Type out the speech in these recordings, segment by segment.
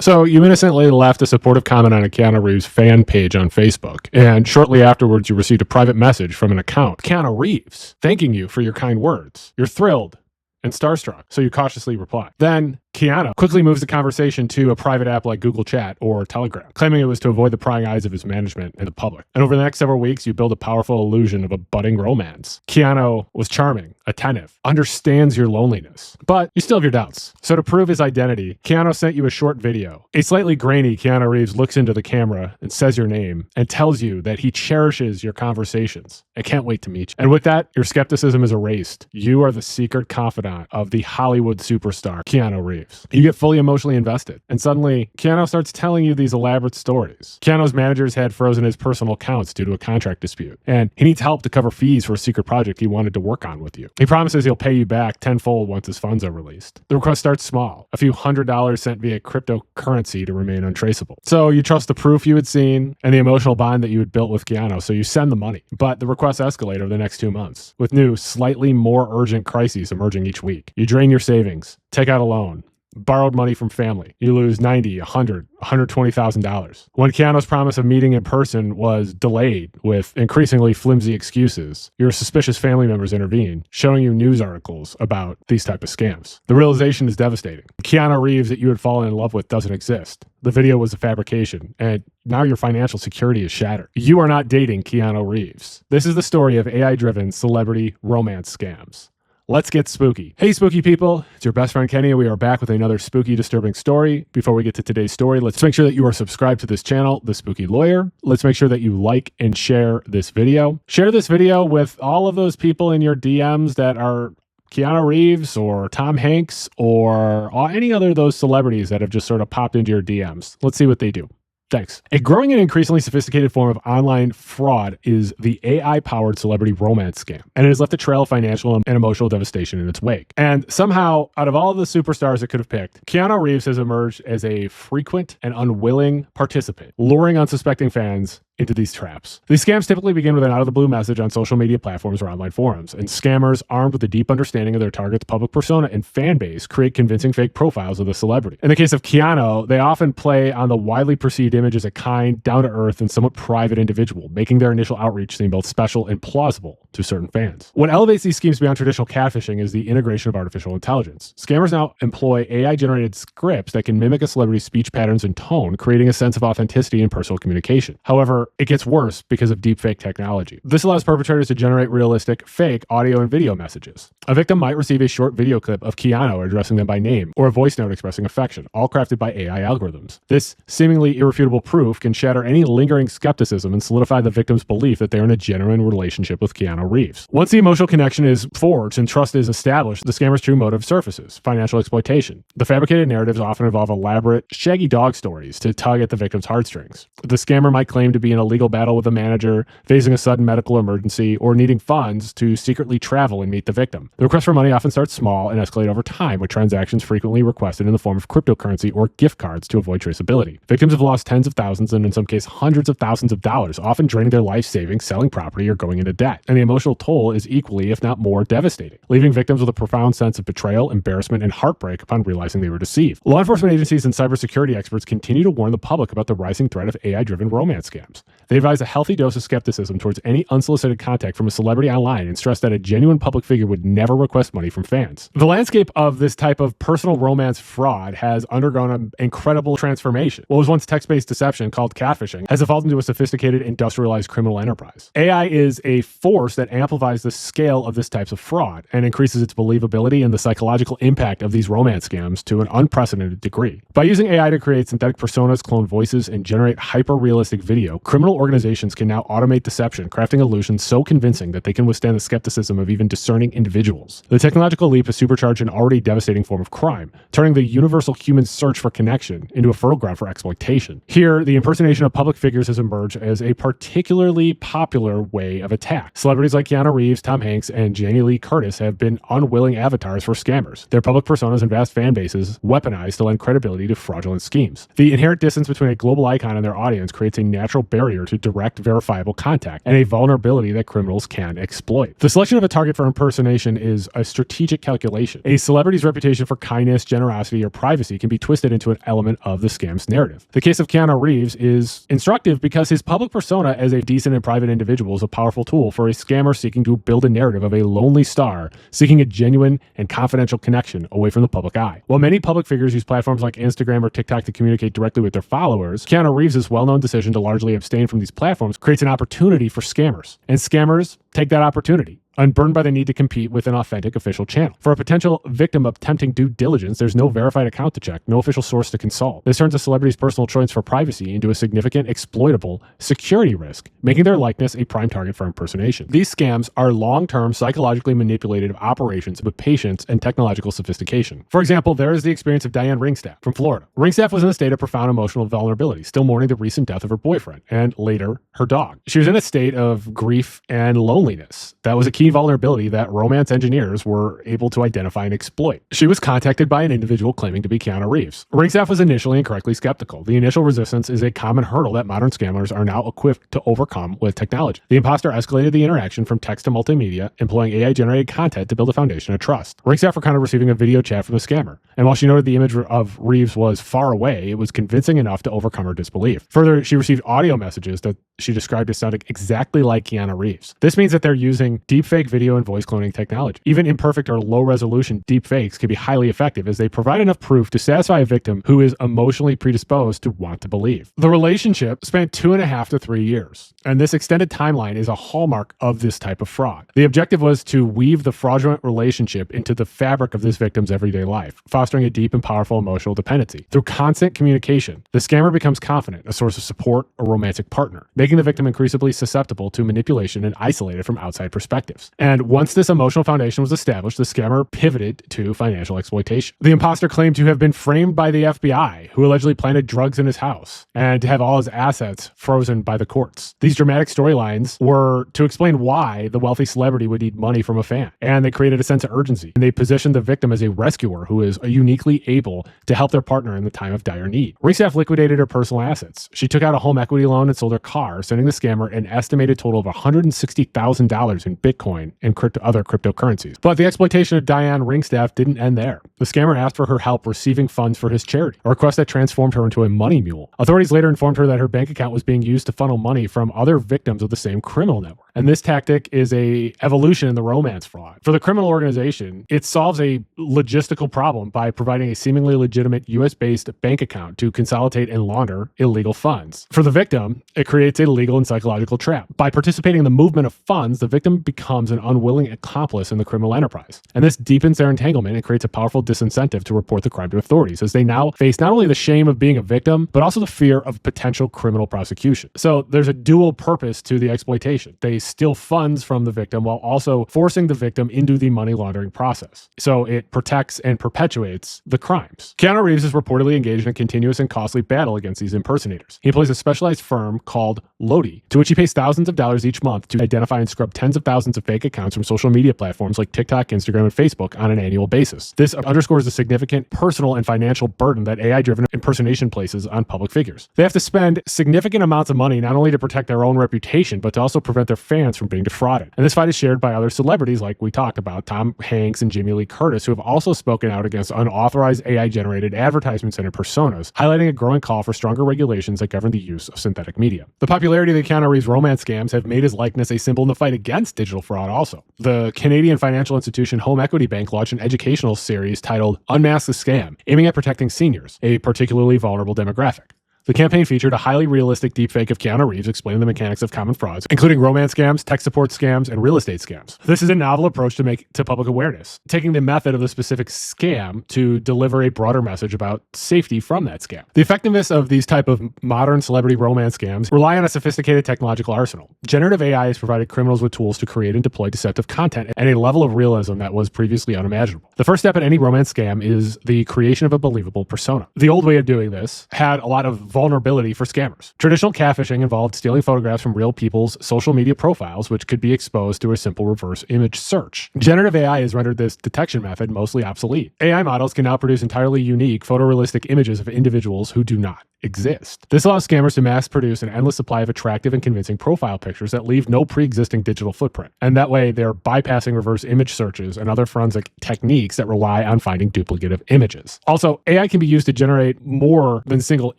So you innocently left a supportive comment on a Keanu Reeves fan page on Facebook, and shortly afterwards you received a private message from an account, Keanu Reeves, thanking you for your kind words. You're thrilled and starstruck, so you cautiously reply. Then Keanu quickly moves the conversation to a private app like Google Chat or Telegram, claiming it was to avoid the prying eyes of his management and the public. And over the next several weeks, you build a powerful illusion of a budding romance. Keanu was charming, attentive, understands your loneliness, but you still have your doubts. So to prove his identity, Keanu sent you a short video. A slightly grainy Keanu Reeves looks into the camera and says your name and tells you that he cherishes your conversations. I can't wait to meet you. And with that, your skepticism is erased. You are the secret confidant of the Hollywood superstar, Keanu Reeves. You get fully emotionally invested, and suddenly Keanu starts telling you these elaborate stories. Keanu's managers had frozen his personal accounts due to a contract dispute, and he needs help to cover fees for a secret project he wanted to work on with you. He promises he'll pay you back tenfold once his funds are released. The request starts small, a few $100s sent via cryptocurrency to remain untraceable. So you trust the proof you had seen and the emotional bond that you had built with Keanu, so you send the money. But the requests escalate over the next 2 months, with new, slightly more urgent crises emerging each week. You drain your savings, take out a loan, borrowed money from family. You lose $90,000, $100,000, $120,000. When Keanu's promise of meeting in person was delayed with increasingly flimsy excuses, your suspicious family members intervene, showing you news articles about these type of scams. The realization is devastating. Keanu Reeves that you had fallen in love with doesn't exist. The video was a fabrication, and now your financial security is shattered. You are not dating Keanu Reeves. This is the story of AI-driven celebrity romance scams. Let's get spooky. Hey, spooky people. It's your best friend, Kenny, and we are back with another spooky, disturbing story. Before we get to today's story, let's make sure that you are subscribed to this channel, The Spooky Lawyer. Let's make sure that you like and share this video. Share this video with all of those people in your DMs that are Keanu Reeves or Tom Hanks or any other of those celebrities that have just sort of popped into your DMs. Let's see what they do. Thanks. A growing and increasingly sophisticated form of online fraud is the AI-powered celebrity romance scam, and it has left a trail of financial and emotional devastation in its wake. And somehow, out of all of the superstars it could have picked, Keanu Reeves has emerged as a frequent and unwilling participant, luring unsuspecting fans into these traps. These scams typically begin with an out-of-the-blue message on social media platforms or online forums, and scammers, armed with a deep understanding of their target's public persona and fan base, create convincing fake profiles of the celebrity. In the case of Keanu, they often play on the widely perceived image as a kind, down-to-earth, and somewhat private individual, making their initial outreach seem both special and plausible to certain fans. What elevates these schemes beyond traditional catfishing is the integration of artificial intelligence. Scammers now employ AI-generated scripts that can mimic a celebrity's speech patterns and tone, creating a sense of authenticity in personal communication. However, it gets worse because of deepfake technology. This allows perpetrators to generate realistic, fake audio and video messages. A victim might receive a short video clip of Keanu addressing them by name, or a voice note expressing affection, all crafted by AI algorithms. This seemingly irrefutable proof can shatter any lingering skepticism and solidify the victim's belief that they're in a genuine relationship with Keanu Reeves. Once the emotional connection is forged and trust is established, the scammer's true motive surfaces: financial exploitation. The fabricated narratives often involve elaborate, shaggy dog stories to tug at the victim's heartstrings. The scammer might claim to be in a legal battle with a manager, facing a sudden medical emergency, or needing funds to secretly travel and meet the victim. The request for money often starts small and escalate over time, with transactions frequently requested in the form of cryptocurrency or gift cards to avoid traceability. Victims have lost tens of thousands and in some cases hundreds of thousands of dollars, often draining their life savings, selling property, or going into debt. And the emotional toll is equally, if not more, devastating, leaving victims with a profound sense of betrayal, embarrassment, and heartbreak upon realizing they were deceived. Law enforcement agencies and cybersecurity experts continue to warn the public about the rising threat of AI-driven romance scams. They advise a healthy dose of skepticism towards any unsolicited contact from a celebrity online and stress that a genuine public figure would never request money from fans. The landscape of this type of personal romance fraud has undergone an incredible transformation. What was once text-based deception, called catfishing, has evolved into a sophisticated, industrialized criminal enterprise. AI is a force that amplifies the scale of this type of fraud and increases its believability and the psychological impact of these romance scams to an unprecedented degree. By using AI to create synthetic personas, clone voices, and generate hyper-realistic video, criminal organizations can now automate deception, crafting illusions so convincing that they can withstand the skepticism of even discerning individuals. The technological leap has supercharged an already devastating form of crime, turning the universal human search for connection into a fertile ground for exploitation. Here, the impersonation of public figures has emerged as a particularly popular way of attack. Celebrities Celebrities like Keanu Reeves, Tom Hanks, and Jamie Lee Curtis have been unwilling avatars for scammers. Their public personas and vast fan bases weaponized to lend credibility to fraudulent schemes. The inherent distance between a global icon and their audience creates a natural barrier to direct, verifiable contact and a vulnerability that criminals can exploit. The selection of a target for impersonation is a strategic calculation. A celebrity's reputation for kindness, generosity, or privacy can be twisted into an element of the scam's narrative. The case of Keanu Reeves is instructive because his public persona as a decent and private individual is a powerful tool for a scammer seeking to build a narrative of a lonely star seeking a genuine and confidential connection away from the public eye. While many public figures use platforms like Instagram or TikTok to communicate directly with their followers, Keanu Reeves' well-known decision to largely abstain from these platforms creates an opportunity for scammers. And scammers take that opportunity, unburdened by the need to compete with an authentic official channel. For a potential victim attempting due diligence, there's no verified account to check, no official source to consult. This turns a celebrity's personal choice for privacy into a significant exploitable security risk, making their likeness a prime target for impersonation. These scams are long-term, psychologically manipulative operations with patience and technological sophistication. For example, there is the experience of Diane Ringstaff from Florida. Ringstaff was in a state of profound emotional vulnerability, still mourning the recent death of her boyfriend, and later, her dog. She was in a state of grief and loneliness. That was a key vulnerability that romance engineers were able to identify and exploit. She was contacted by an individual claiming to be Keanu Reeves. Ringstaff was initially incorrectly skeptical. The initial resistance is a common hurdle that modern scammers are now equipped to overcome with technology. The imposter escalated the interaction from text to multimedia, employing AI-generated content to build a foundation of trust. Ringstaff recounted receiving a video chat from the scammer, and while she noted the image of Reeves was far away, it was convincing enough to overcome her disbelief. Further, she received audio messages that she described as sounding exactly like Keanu Reeves. This means that they're using deepfake video and voice cloning technology. Even imperfect or low-resolution deepfakes can be highly effective as they provide enough proof to satisfy a victim who is emotionally predisposed to want to believe. The relationship spent 2.5 to 3 years, and this extended timeline is a hallmark of this type of fraud. The objective was to weave the fraudulent relationship into the fabric of this victim's everyday life, fostering a deep and powerful emotional dependency. Through constant communication, the scammer becomes confident, a source of support, a romantic partner, making the victim increasingly susceptible to manipulation and isolated from outside perspectives. And once this emotional foundation was established, the scammer pivoted to financial exploitation. The imposter claimed to have been framed by the FBI, who allegedly planted drugs in his house, and to have all his assets frozen by the courts. These dramatic storylines were to explain why the wealthy celebrity would need money from a fan, and they created a sense of urgency. And they positioned the victim as a rescuer who is uniquely able to help their partner in the time of dire need. Ringstaff liquidated her personal assets. She took out a home equity loan and sold her car, sending the scammer an estimated total of $160,000 in Bitcoin and other cryptocurrencies. But the exploitation of Diane Ringstaff didn't end there. The scammer asked for her help receiving funds for his charity, a request that transformed her into a money mule. Authorities later informed her that her bank account was being used to funnel money from other victims of the same criminal network. And this tactic is a evolution in the romance fraud. For the criminal organization, it solves a logistical problem by providing a seemingly legitimate US-based bank account to consolidate and launder illegal funds. For the victim, it creates a legal and psychological trap. By participating in the movement of funds, the victim becomes an unwilling accomplice in the criminal enterprise. And this deepens their entanglement and creates a powerful disincentive to report the crime to authorities, as they now face not only the shame of being a victim, but also the fear of potential criminal prosecution. So there's a dual purpose to the exploitation. They steal funds from the victim while also forcing the victim into the money laundering process. So it protects and perpetuates the crimes. Keanu Reeves is reportedly engaged in a continuous and costly battle against these impersonators. He employs a specialized firm called Lodi, to which he pays thousands of dollars each month to identify and scrub tens of thousands of fake accounts from social media platforms like TikTok, Instagram, and Facebook on an annual basis. This underscores the significant personal and financial burden that AI-driven impersonation places on public figures. They have to spend significant amounts of money not only to protect their own reputation, but to also prevent their fans from being defrauded. And this fight is shared by other celebrities like we talked about, Tom Hanks and Jamie Lee Curtis, who have also spoken out against unauthorized AI-generated advertisements and personas, highlighting a growing call for stronger regulations that govern the use of synthetic media. The popularity of the Keanu Reeves romance scams have made his likeness a symbol in the fight against digital fraud also. The Canadian financial institution Home Equity Bank launched an educational series titled Unmask the Scam, aiming at protecting seniors, a particularly vulnerable demographic. The campaign featured a highly realistic deepfake of Keanu Reeves explaining the mechanics of common frauds, including romance scams, tech support scams, and real estate scams. This is a novel approach to public awareness, taking the method of the specific scam to deliver a broader message about safety from that scam. The effectiveness of these type of modern celebrity romance scams rely on a sophisticated technological arsenal. Generative AI has provided criminals with tools to create and deploy deceptive content at a level of realism that was previously unimaginable. The first step in any romance scam is the creation of a believable persona. The old way of doing this had a lot of vulnerability for scammers. Traditional catfishing involved stealing photographs from real people's social media profiles, which could be exposed through a simple reverse image search. Generative AI has rendered this detection method mostly obsolete. AI models can now produce entirely unique photorealistic images of individuals who do not exist. This allows scammers to mass produce an endless supply of attractive and convincing profile pictures that leave no pre-existing digital footprint. And that way, they're bypassing reverse image searches and other forensic techniques that rely on finding duplicative images. Also, AI can be used to generate more than single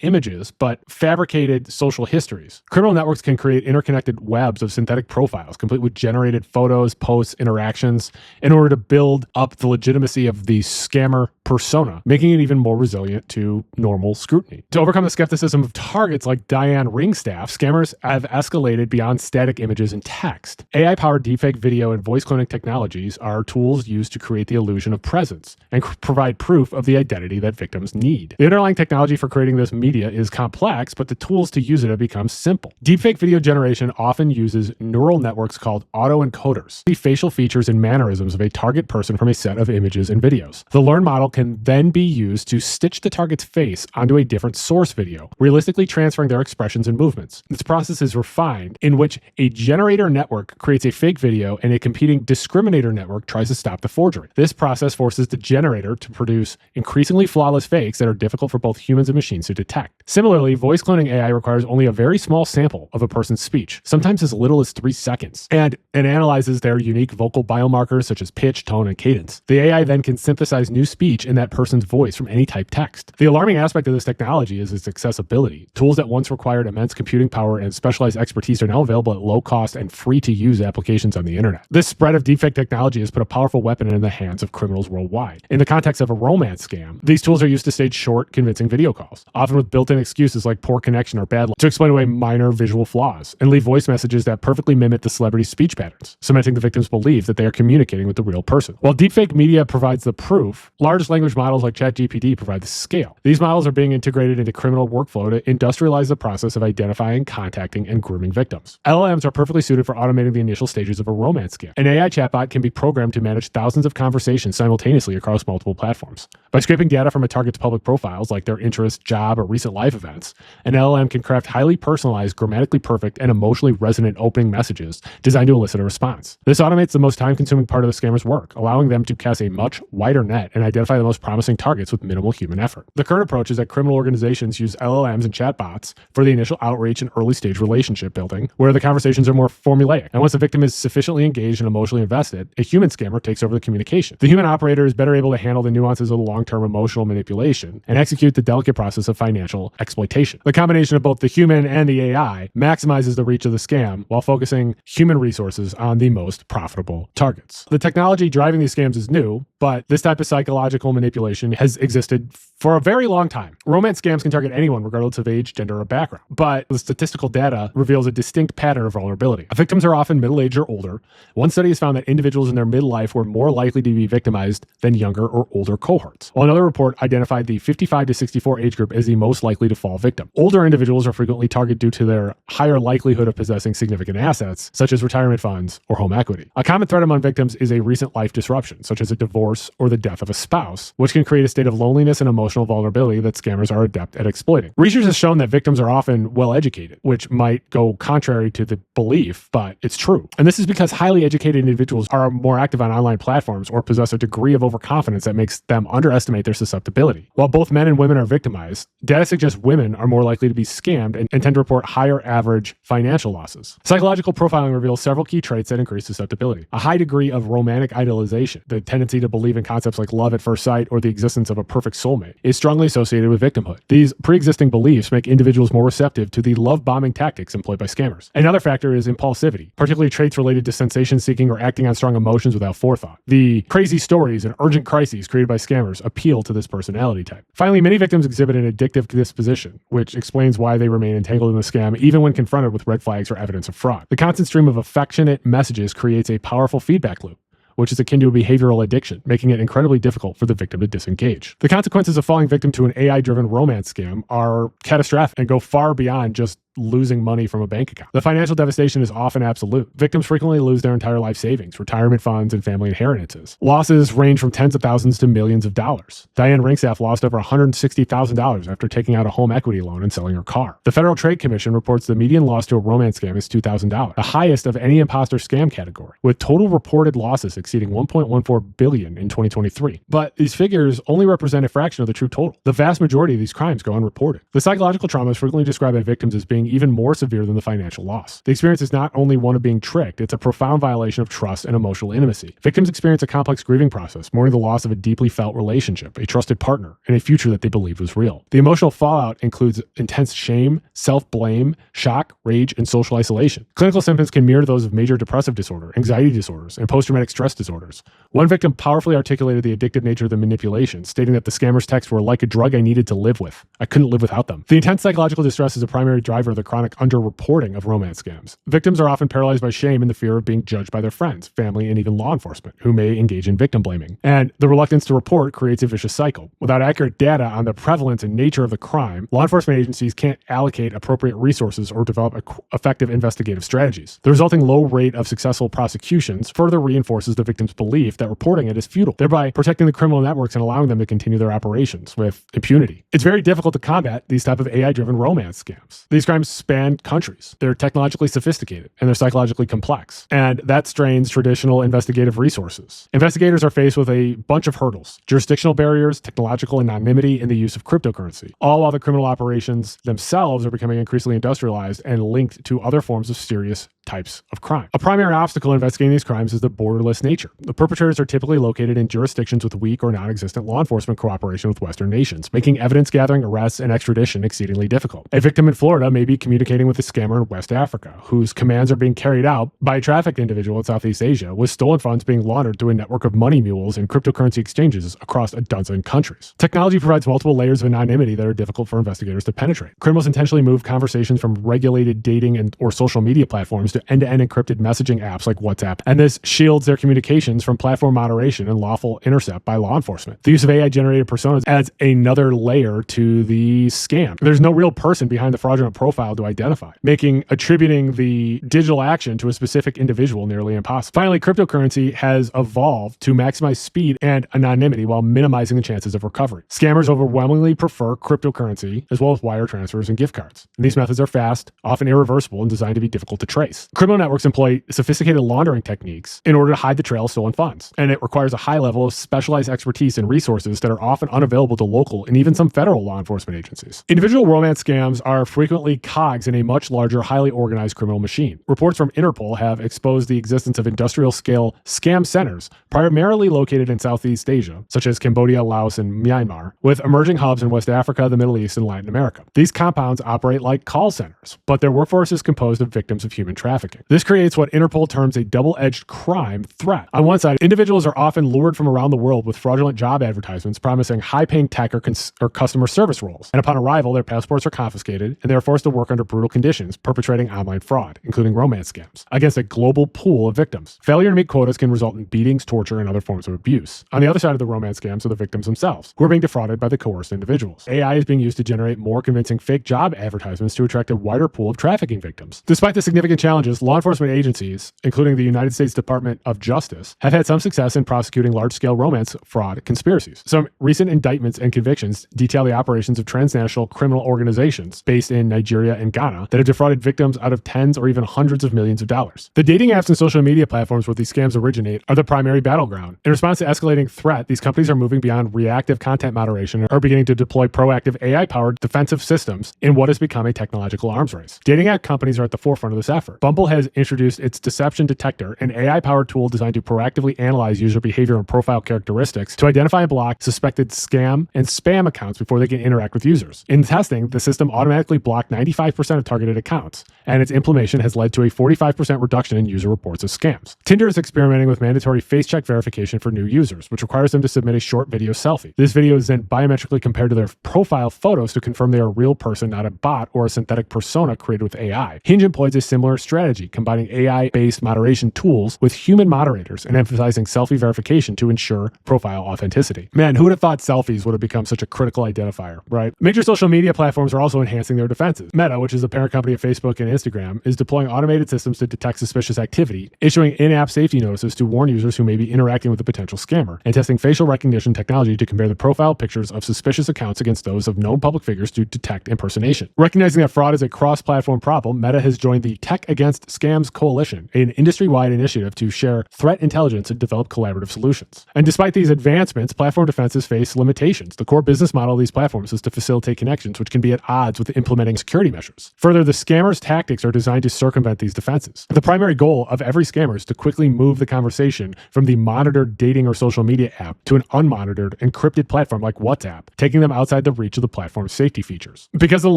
images, but fabricated social histories. Criminal networks can create interconnected webs of synthetic profiles, complete with generated photos, posts, interactions, in order to build up the legitimacy of the scammer persona, making it even more resilient to normal scrutiny. To overcome the skepticism of targets like Diane Ringstaff, scammers have escalated beyond static images and text. AI-powered deepfake video and voice cloning technologies are tools used to create the illusion of presence and provide proof of the identity that victims need. The underlying technology for creating this media is complex, but the tools to use it have become simple. Deepfake video generation often uses neural networks called autoencoders, the facial features and mannerisms of a target person from a set of images and videos. The learned model can then be used to stitch the target's face onto a different source video, realistically transferring their expressions and movements. This process is refined, in which a generator network creates a fake video and a competing discriminator network tries to stop the forgery. This process forces the generator to produce increasingly flawless fakes that are difficult for both humans and machines to detect. Similarly, voice cloning AI requires only a very small sample of a person's speech, sometimes as little as 3 seconds, and it analyzes their unique vocal biomarkers such as pitch, tone, and cadence. The AI then can synthesize new speech in that person's voice from any type text. The alarming aspect of this technology is its accessibility. Tools that once required immense computing power and specialized expertise are now available at low cost and free to use applications on the internet. This spread of deepfake technology has put a powerful weapon in the hands of criminals worldwide. In the context of a romance scam, these tools are used to stage short, convincing video calls, often with built-in excuses like poor connection or bad luck, to explain away minor visual flaws, and leave voice messages that perfectly mimic the celebrity's speech patterns, cementing the victim's belief that they are communicating with the real person. While deepfake media provides the proof, large language models like ChatGPT provide the scale. These models are being integrated into criminal workflow to industrialize the process of identifying, contacting, and grooming victims. LLMs are perfectly suited for automating the initial stages of a romance scam. An AI chatbot can be programmed to manage thousands of conversations simultaneously across multiple platforms. By scraping data from a target's public profiles, like their interests, job, or recent life events, an LLM can craft highly personalized, grammatically perfect, and emotionally resonant opening messages designed to elicit a response. This automates the most time-consuming part of the scammer's work, allowing them to cast a much wider net and identify the most promising targets with minimal human effort. The current approach is that criminal organizations use LLMs and chatbots for the initial outreach and early-stage relationship building, where the conversations are more formulaic. And once the victim is sufficiently engaged and emotionally invested, a human scammer takes over the communication. The human operator is better able to handle the nuances of the long-term emotional manipulation and execute the delicate process of financial exploitation. The combination of both the human and the AI maximizes the reach of the scam while focusing human resources on the most profitable targets. The technology driving these scams is new, but this type of psychological manipulation has existed for a very long time. Romance scams can target anyone regardless of age, gender, or background, but the statistical data reveals a distinct pattern of vulnerability. Victims are often middle-aged or older. One study has found that individuals in their midlife were more likely to be victimized than younger or older cohorts, while another report identified the 55 to 64 age group as the most likely to fall victim. Older individuals are frequently targeted due to their higher likelihood of possessing significant assets, such as retirement funds or home equity. A common threat among victims is a recent life disruption, such as a divorce or the death of a spouse, which can create a state of loneliness and emotional vulnerability that scammers are adept at exploiting. Research has shown that victims are often well-educated, which might go contrary to the belief, but it's true. And this is because highly educated individuals are more active on online platforms or possess a degree of overconfidence that makes them underestimate their susceptibility. While both men and women are victimized, data suggests women are more likely to be scammed and tend to report higher average financial losses. Psychological profiling reveals several key traits that increase susceptibility. A high degree of romantic idealization, the tendency to believe in concepts like love at first sight or the existence of a perfect soulmate, is strongly associated with victimhood. These pre-existing beliefs make individuals more receptive to the love-bombing tactics employed by scammers. Another factor is impulsivity, particularly traits related to sensation-seeking or acting on strong emotions without forethought. The crazy stories and urgent crises created by scammers appeal to this personality type. Finally, many victims exhibit an addictive disposition, which explains why they remain entangled in the scam even when confronted with red flags or evidence of fraud. The constant stream of affectionate messages creates a powerful feedback loop, which is akin to a behavioral addiction, making it incredibly difficult for the victim to disengage. The consequences of falling victim to an AI-driven romance scam are catastrophic and go far beyond just losing money from a bank account. The financial devastation is often absolute. Victims frequently lose their entire life savings, retirement funds, and family inheritances. Losses range from tens of thousands to millions of dollars. Diane Ringstaff lost over $160,000 after taking out a home equity loan and selling her car. The Federal Trade Commission reports the median loss to a romance scam is $2,000, the highest of any imposter scam category, with total reported losses exceeding $1.14 billion in 2023. But these figures only represent a fraction of the true total. The vast majority of these crimes go unreported. The psychological trauma is frequently described by victims as being even more severe than the financial loss. The experience is not only one of being tricked, it's a profound violation of trust and emotional intimacy. Victims experience a complex grieving process, mourning the loss of a deeply felt relationship, a trusted partner, and a future that they believed was real. The emotional fallout includes intense shame, self-blame, shock, rage, and social isolation. Clinical symptoms can mirror those of major depressive disorder, anxiety disorders, and post-traumatic stress disorders. One victim powerfully articulated the addictive nature of the manipulation, stating that the scammer's texts were like a drug I needed to live with. I couldn't live without them. The intense psychological distress is a primary driver of the chronic underreporting of romance scams. Victims are often paralyzed by shame and the fear of being judged by their friends, family, and even law enforcement, who may engage in victim blaming. And the reluctance to report creates a vicious cycle. Without accurate data on the prevalence and nature of the crime, law enforcement agencies can't allocate appropriate resources or develop effective investigative strategies. The resulting low rate of successful prosecutions further reinforces the victim's belief that reporting it is futile, thereby protecting the criminal networks and allowing them to continue their operations with impunity. It's very difficult to combat these type of AI-driven romance scams. These crimes span countries. They're technologically sophisticated and they're psychologically complex, and that strains traditional investigative resources. Investigators are faced with a bunch of hurdles: jurisdictional barriers, technological anonymity, and the use of cryptocurrency, all while the criminal operations themselves are becoming increasingly industrialized and linked to other forms of serious types of crime. A primary obstacle in investigating these crimes is the borderless nature. The perpetrators are typically located in jurisdictions with weak or non-existent law enforcement cooperation with Western nations, making evidence gathering, arrests, and extradition exceedingly difficult. A victim in Florida may be communicating with a scammer in West Africa, whose commands are being carried out by a trafficked individual in Southeast Asia, with stolen funds being laundered through a network of money mules and cryptocurrency exchanges across a dozen countries. Technology provides multiple layers of anonymity that are difficult for investigators to penetrate. Criminals intentionally move conversations from regulated dating or social media platforms to end-to-end encrypted messaging apps like WhatsApp, and this shields their communications from platform moderation and lawful intercept by law enforcement. The use of AI-generated personas adds another layer to the scam. There's no real person behind the fraudulent profile to identify, making attributing the digital action to a specific individual nearly impossible. Finally, cryptocurrency has evolved to maximize speed and anonymity while minimizing the chances of recovery. Scammers overwhelmingly prefer cryptocurrency as well as wire transfers and gift cards. And these methods are fast, often irreversible, and designed to be difficult to trace. Criminal networks employ sophisticated laundering techniques in order to hide the trail of stolen funds, and it requires a high level of specialized expertise and resources that are often unavailable to local and even some federal law enforcement agencies. Individual romance scams are frequently cogs in a much larger, highly organized criminal machine. Reports from Interpol have exposed the existence of industrial-scale scam centers, primarily located in Southeast Asia, such as Cambodia, Laos, and Myanmar, with emerging hubs in West Africa, the Middle East, and Latin America. These compounds operate like call centers, but their workforce is composed of victims of human trafficking. This creates what Interpol terms a double-edged crime threat. On one side, individuals are often lured from around the world with fraudulent job advertisements promising high-paying tech or customer service roles, and upon arrival, their passports are confiscated, and they are forced to work under brutal conditions, perpetrating online fraud, including romance scams, against a global pool of victims. Failure to meet quotas can result in beatings, torture, and other forms of abuse. On the other side of the romance scams are the victims themselves, who are being defrauded by the coerced individuals. AI is being used to generate more convincing fake job advertisements to attract a wider pool of trafficking victims. Despite the significant challenges, law enforcement agencies, including the United States Department of Justice, have had some success in prosecuting large-scale romance fraud conspiracies. Some recent indictments and convictions detail the operations of transnational criminal organizations based in Nigeria and Ghana that have defrauded victims out of tens or even hundreds of millions of dollars. The dating apps and social media platforms where these scams originate are the primary battleground. In response to escalating threat, these companies are moving beyond reactive content moderation and are beginning to deploy proactive AI-powered defensive systems in what has become a technological arms race. Dating app companies are at the forefront of this effort. Bumble has introduced its Deception Detector, an AI-powered tool designed to proactively analyze user behavior and profile characteristics to identify and block suspected scam and spam accounts before they can interact with users. In testing, the system automatically blocked 95% of targeted accounts, and its implementation has led to a 45% reduction in user reports of scams. Tinder is experimenting with mandatory face check verification for new users, which requires them to submit a short video selfie. This video is then biometrically compared to their profile photos to confirm they are a real person, not a bot or a synthetic persona created with AI. Hinge employs a similar strategy strategy, combining AI-based moderation tools with human moderators and emphasizing selfie verification to ensure profile authenticity. Man, who would have thought selfies would have become such a critical identifier, right? Major social media platforms are also enhancing their defenses. Meta, which is the parent company of Facebook and Instagram, is deploying automated systems to detect suspicious activity, issuing in-app safety notices to warn users who may be interacting with a potential scammer, and testing facial recognition technology to compare the profile pictures of suspicious accounts against those of known public figures to detect impersonation. Recognizing that fraud is a cross-platform problem, Meta has joined the Tech Against Scams Coalition, an industry-wide initiative to share threat intelligence and develop collaborative solutions. And despite these advancements, platform defenses face limitations. The core business model of these platforms is to facilitate connections, which can be at odds with implementing security measures. Further, the scammers' tactics are designed to circumvent these defenses. The primary goal of every scammer is to quickly move the conversation from the monitored dating or social media app to an unmonitored, encrypted platform like WhatsApp, taking them outside the reach of the platform's safety features. Because of the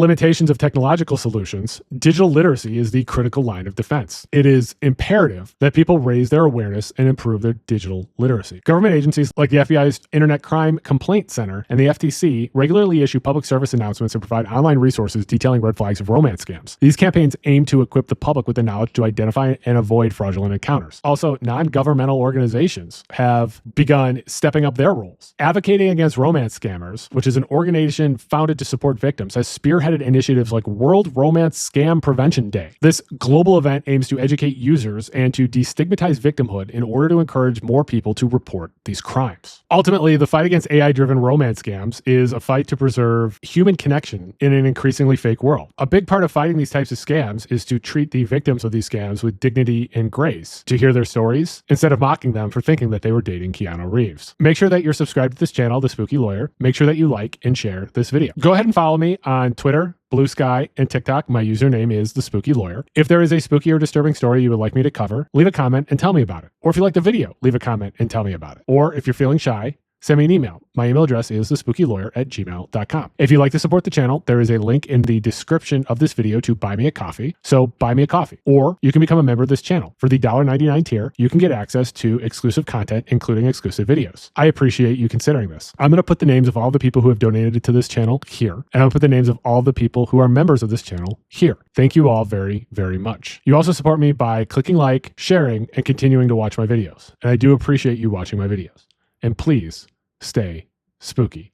limitations of technological solutions, digital literacy is the critical line of defense. It is imperative that people raise their awareness and improve their digital literacy. Government agencies like the FBI's Internet Crime Complaint Center and the FTC regularly issue public service announcements and provide online resources detailing red flags of romance scams. These campaigns aim to equip the public with the knowledge to identify and avoid fraudulent encounters. Also, non-governmental organizations have begun stepping up their roles. Advocating Against Romance Scammers, which is an organization founded to support victims, has spearheaded initiatives like World Romance Scam Prevention Day. This global event aims to educate users and to destigmatize victimhood in order to encourage more people to report these crimes. Ultimately, the fight against AI-driven romance scams is a fight to preserve human connection in an increasingly fake world. A big part of fighting these types of scams is to treat the victims of these scams with dignity and grace, to hear their stories instead of mocking them for thinking that they were dating Keanu Reeves. Make sure that you're subscribed to this channel, The Spooky Lawyer. Make sure that you like and share this video. Go ahead and follow me on Twitter, Blue Sky, and TikTok. My username is The Spooky Lawyer. If there is a spooky or disturbing story you would like me to cover, leave a comment and tell me about it. Or if you like the video, leave a comment and tell me about it. Or if you're feeling shy, send me an email. My email address is thespookylawyer@gmail.com. If you'd like to support the channel, there is a link in the description of this video to buy me a coffee. So buy me a coffee. Or you can become a member of this channel. For the $1.99 tier, you can get access to exclusive content, including exclusive videos. I appreciate you considering this. I'm going to put the names of all the people who have donated to this channel here. And I'm going to put the names of all the people who are members of this channel here. Thank you all very, very much. You also support me by clicking like, sharing, and continuing to watch my videos. And I do appreciate you watching my videos. And please, stay spooky.